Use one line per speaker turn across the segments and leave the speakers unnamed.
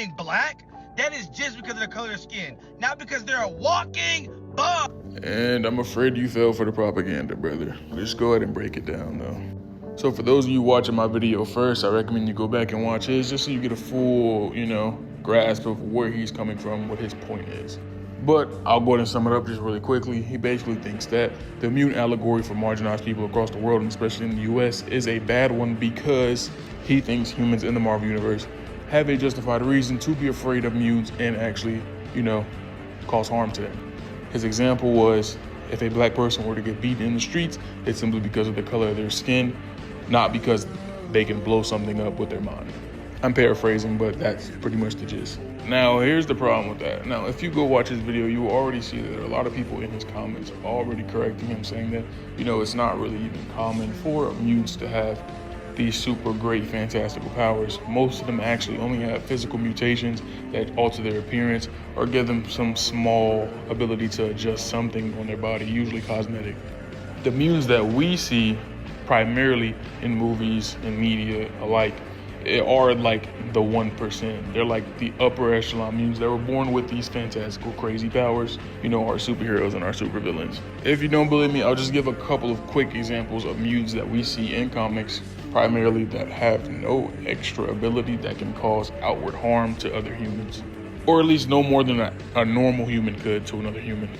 being black, that is just because of the color of skin, not because they're a walking bug.
And I'm afraid you fell for the propaganda, brother. Let's go ahead and break it down, though. So for those of you watching my video first, I recommend you go back and watch his just so you get a full, grasp of where he's coming from, what his point is. But I'll go ahead and sum it up just really quickly. He basically thinks that the mutant allegory for marginalized people across the world, and especially in the US, is a bad one because he thinks humans in the Marvel Universe have a justified reason to be afraid of mutants and actually, cause harm to them. His example was if a black person were to get beaten in the streets, it's simply because of the color of their skin, not because they can blow something up with their mind. I'm paraphrasing, but that's pretty much the gist. Now, here's the problem with that. Now, if you go watch his video, you will already see that a lot of people in his comments are already correcting him, saying that, it's not really even common for mutants to have these super great fantastical powers. Most of them actually only have physical mutations that alter their appearance or give them some small ability to adjust something on their body, usually cosmetic. The mutants that we see primarily in movies and media alike are like the 1%. They're like the upper echelon mutants that were born with these fantastical, crazy powers, our superheroes and our supervillains. If you don't believe me, I'll just give a couple of quick examples of mutants that we see in comics, primarily that have no extra ability that can cause outward harm to other humans, or at least no more than a normal human could to another human.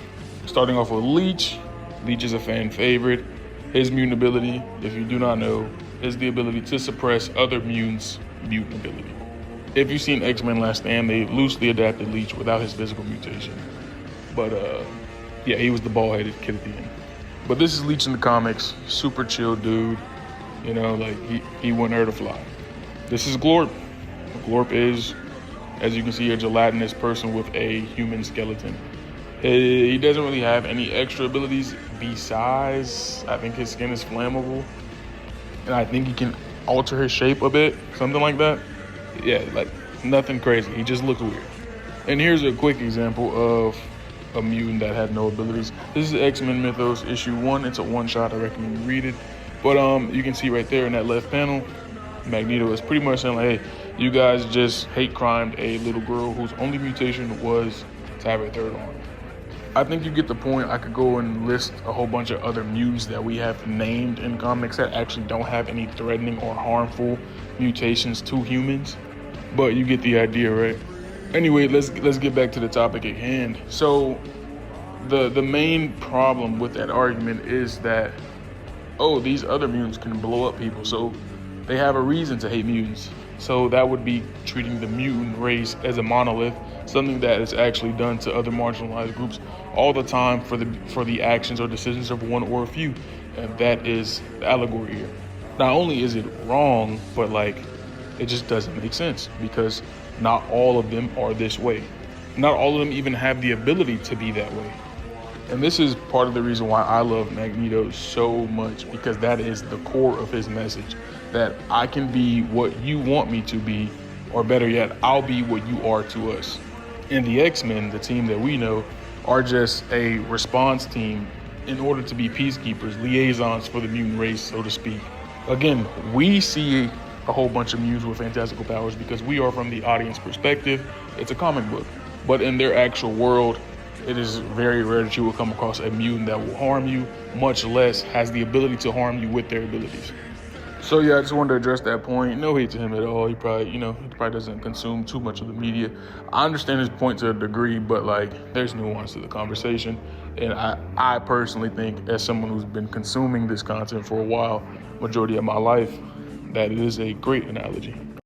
Starting off with Leech. Leech is a fan favorite. His mutant ability, if you do not know, is the ability to suppress other mutants' mutant ability. If you've seen X-Men Last Stand, they loosely adapted Leech without his physical mutation. But he was the bald-headed kid at the end. But this is Leech in the comics, super chill dude. He wouldn't hurt a fly. This is Glorp. Glorp is, as you can see, a gelatinous person with a human skeleton. He doesn't really have any extra abilities besides, I think his skin is flammable. And I think he can alter his shape a bit, something like that. Yeah, like nothing crazy. He just looks weird. And here's a quick example of a mutant that had no abilities. This is X-Men Mythos issue 1. It's a one-shot. I recommend you read it. But you can see right there in that left panel, Magneto is pretty much saying like, hey, you guys just hate crimed a little girl whose only mutation was to have a third arm. I think you get the point. I could go and list a whole bunch of other mutants that we have named in comics that actually don't have any threatening or harmful mutations to humans, but you get the idea, right? Anyway, let's get back to the topic at hand. So the main problem with that argument is that, these other mutants can blow up people, so they have a reason to hate mutants. So that would be treating the mutant race as a monolith, something that is actually done to other marginalized groups all the time for the actions or decisions of one or a few. And that is the allegory here. Not only is it wrong, but it just doesn't make sense because not all of them are this way. Not all of them even have the ability to be that way. And this is part of the reason why I love Magneto so much, because that is the core of his message, that I can be what you want me to be, or better yet, I'll be what you are to us. And the X-Men, the team that we know, are just a response team in order to be peacekeepers, liaisons for the mutant race, so to speak. Again, we see a whole bunch of mutants with fantastical powers because we are from the audience perspective. It's a comic book. But in their actual world, it is very rare that you will come across a mutant that will harm you, much less has the ability to harm you with their abilities. So yeah, I just wanted to address that point. No hate to him at all. He probably, he doesn't consume too much of the media. I understand his point to a degree, but there's nuance to the conversation. And I personally think, as someone who's been consuming this content for a while, majority of my life, that it is a great analogy.